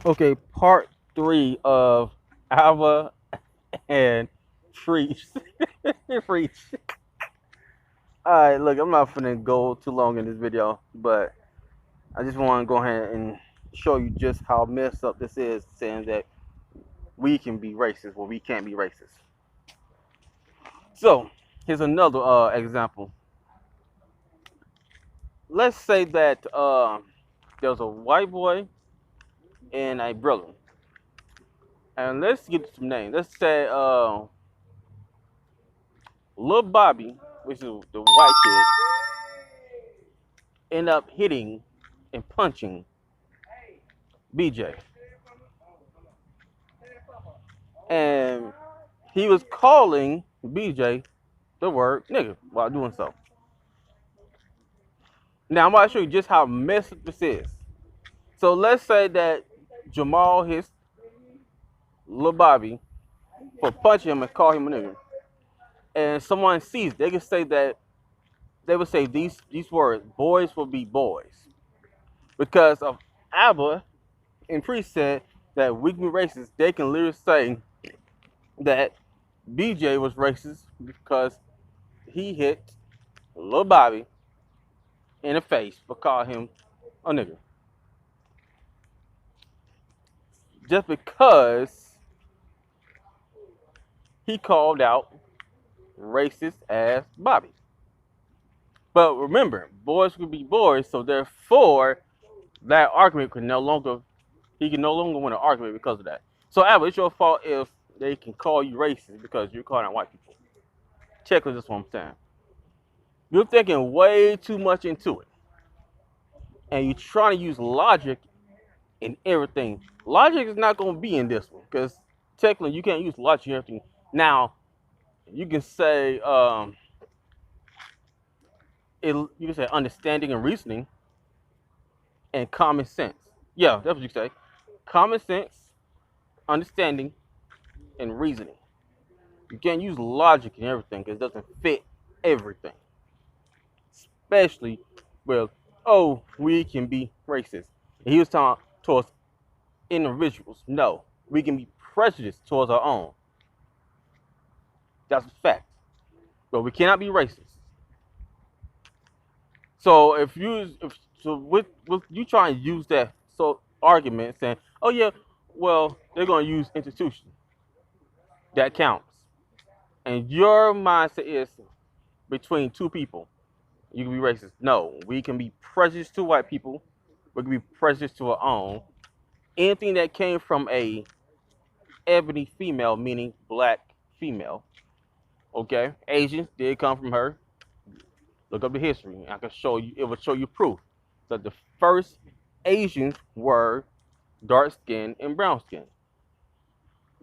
Okay, part 3 of Aba and Preach. Preach. Alright, look, I'm not finna go too long in this video, but I just want to go ahead and show you just how messed up this is, saying that we can be racist when we can't be racist. So, here's another example. Let's say that there's a white boy and a brother. And let's get some names. Let's say Lil Bobby, which is the white kid, end up hitting and punching BJ. And he was calling BJ the word nigga while doing so. Now I'm about to show you just how messed up this is. So let's say that Jamal hits Lil Bobby for punching him and call him a nigga. And someone sees, they can say that they would say these words, boys will be boys. Because of Aba and Priest said that we can be racist, they can literally say that BJ was racist because he hit Lil Bobby in the face for calling him a nigga. Just because he called out racist ass Bobby. But remember, boys will be boys, so therefore that argument could no longer he can no longer win an argument because of that. So Albert, it's your fault if they can call you racist because you're calling out white people. Check this what I'm saying. You're thinking way too much into it. And you're trying to use logic in everything. Logic is not going to be in this one because technically you can't use logic in everything. Now, you can say you can say understanding and reasoning and common sense. Yeah, that's what you say. Common sense, understanding, and reasoning. You can't use logic in everything because it doesn't fit everything. Especially with, oh, we can be racist. And he was talking towards individuals. No, we can be prejudiced towards our own. That's a fact. But we cannot be racist. So if with you trying to use that argument saying, oh yeah, well they're gonna use institution, that counts. And your mindset is between two people, you can be racist. No, we can be prejudiced to white people. We can be prejudiced to our own. Anything that came from a ebony female, meaning black female. Okay, Asians did come from her. Look up the history. I can show you. It will show you proof that the first Asians were dark skin and brown skin.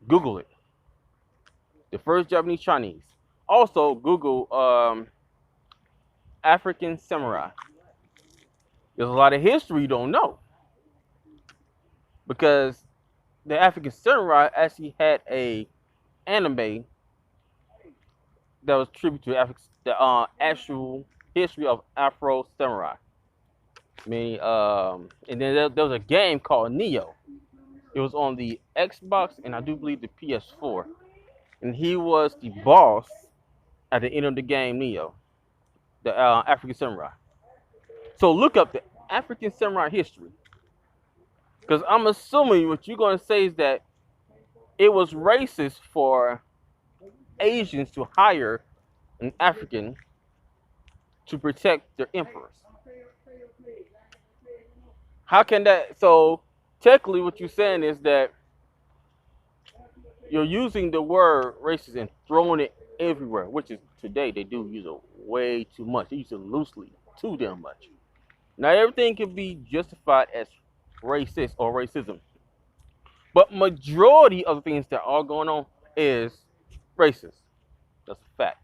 Google it. The first Japanese Chinese. Also Google African samurai. There's a lot of history you don't know because the African samurai actually had a anime that was tribute to the actual history of Afro samurai. I mean, and then there was a game called Neo. It was on the Xbox and I do believe the PS4. And he was the boss at the end of the game Neo, the African samurai. So look up the African samurai history. Because I'm assuming what you're going to say is that it was racist for Asians to hire an African to protect their emperors. How can that? So technically, what you're saying is that you're using the word racist and throwing it everywhere, which is today they do use it way too much. They use it loosely, too damn much. Not everything can be justified as racist or racism, but majority of the things that are going on is racist. That's a fact.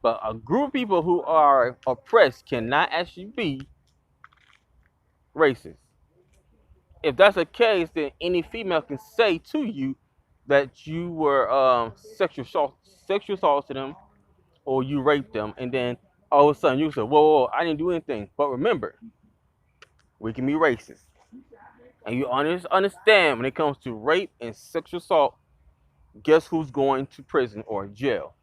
But a group of people who are oppressed cannot actually be racist. If that's the case, then any female can say to you that you were sexual assault to them or you raped them, and then all of a sudden you say, whoa, I didn't do anything. But remember, we can be racist. And you understand when it comes to rape and sexual assault, guess who's going to prison or jail?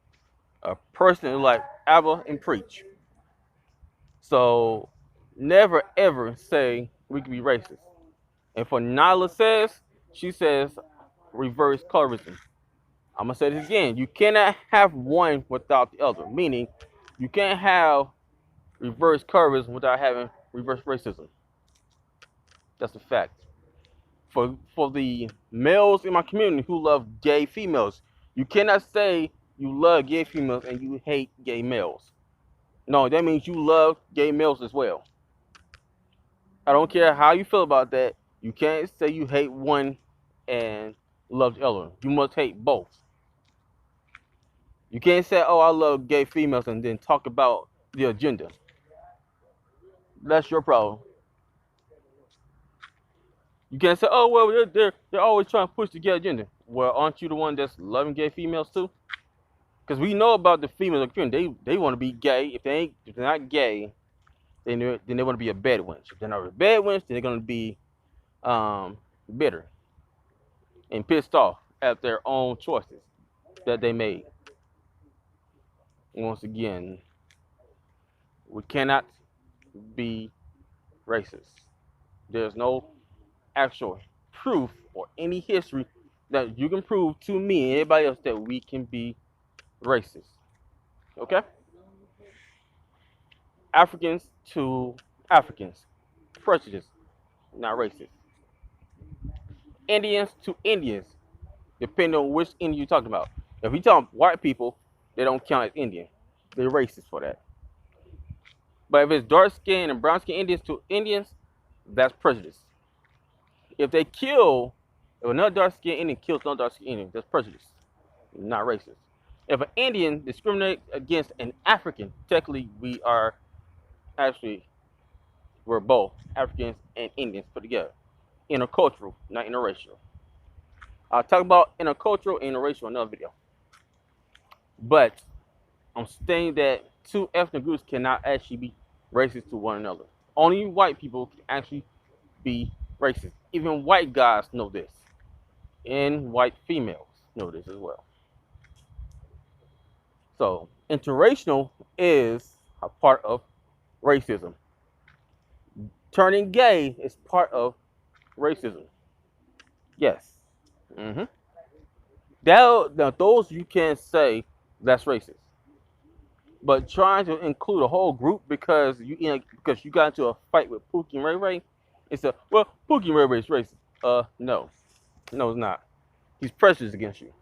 A person like Aba&preach. So never ever say we can be racist. And for Nyla says, she says reverse colorism. I'm gonna say this again. You cannot have one without the other. Meaning, you can't have reverse colorism without having reverse racism. That's a fact. For the males in my community who love gay females, you cannot say you love gay females and you hate gay males. No, that means you love gay males as well. I don't care how you feel about that. You can't say you hate one and love the other. You must hate both. You can't say, "Oh, I love gay females," and then talk about the agenda. That's your problem. You can't say, "Oh, well, they're always trying to push the gay agenda." Well, aren't you the one that's loving gay females too? Because we know about the females. They want to be gay. If they're not gay, then they want to be a bad wench. If they're not a bad wench, then they're gonna be bitter and pissed off at their own choices that they made. Once again, we cannot be racist. There's no actual proof or any history that you can prove to me and anybody else that we can be racist. Okay? Africans to Africans, prejudice, not racist. Indians to Indians, depending on which Indian you're talking about. If you talk white people, they don't count as Indian. They're racist for that. But if it's dark skin and brown skin Indians to Indians, that's prejudice. If another dark skin Indian kills another dark skin Indian, that's prejudice, not racist. If an Indian discriminates against an African, technically we're both Africans and Indians put together. Intercultural, not interracial. I'll talk about intercultural and interracial in another video. But I'm saying that two ethnic groups cannot actually be racist to one another. Only white people can actually be racist. Even white guys know this. And white females know this as well. So interracial is a part of racism. Turning gay is part of racism. Yes. Mm-hmm. Those you can't say that's racist. But trying to include a whole group because you got into a fight with Pookie and Ray Ray, it's Pookie and Ray Ray is racist. No, it's not. He's prejudiced against you.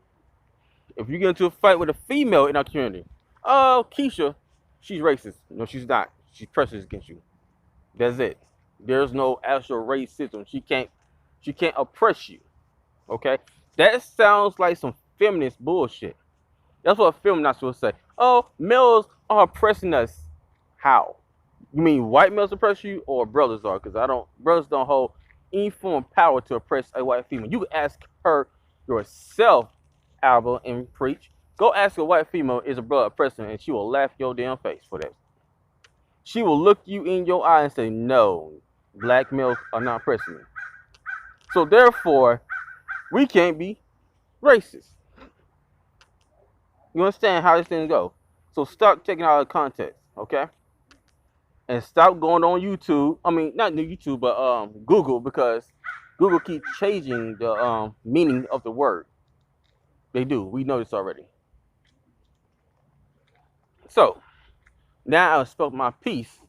If you get into a fight with a female in our community, oh Keisha, she's racist. No, she's not. She's prejudiced against you. That's it. There's no actual racism. She can't oppress you. Okay? That sounds like some feminist bullshit. That's what a feminist will say. Oh, males are oppressing us. How? You mean white males oppress you or brothers are? Because brothers don't hold any form of power to oppress a white female. You can ask her yourself, Aba&preach. Go ask a white female, is a brother oppressing her, and she will laugh your damn face for that. She will look you in your eye and say, no, black males are not oppressing me. So therefore, we can't be racist. You understand how this thing go? So stop taking out of context, okay? And stop going on YouTube. I mean, not YouTube, but Google, because Google keeps changing the meaning of the word. They do. We know this already. So now I've spoke my piece.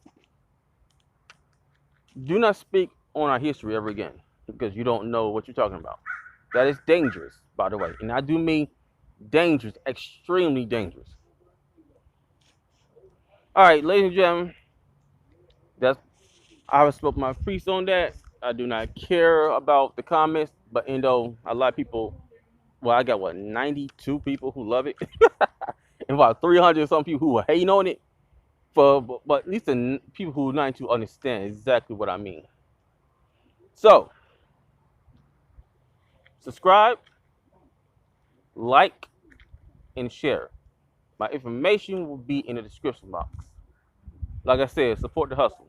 Do not speak on our history ever again because you don't know what you're talking about. That is dangerous, by the way. And I do mean dangerous, extremely dangerous. All right, ladies and gentlemen, I have spoke my piece on that. I do not care about the comments, but a lot of people, well, I got 92 people who love it, and about 300 some people who are hating on it. But at least the people who 92 understand exactly what I mean. So, subscribe, like, and share. My information will be in the description box. Like I said, support the hustle.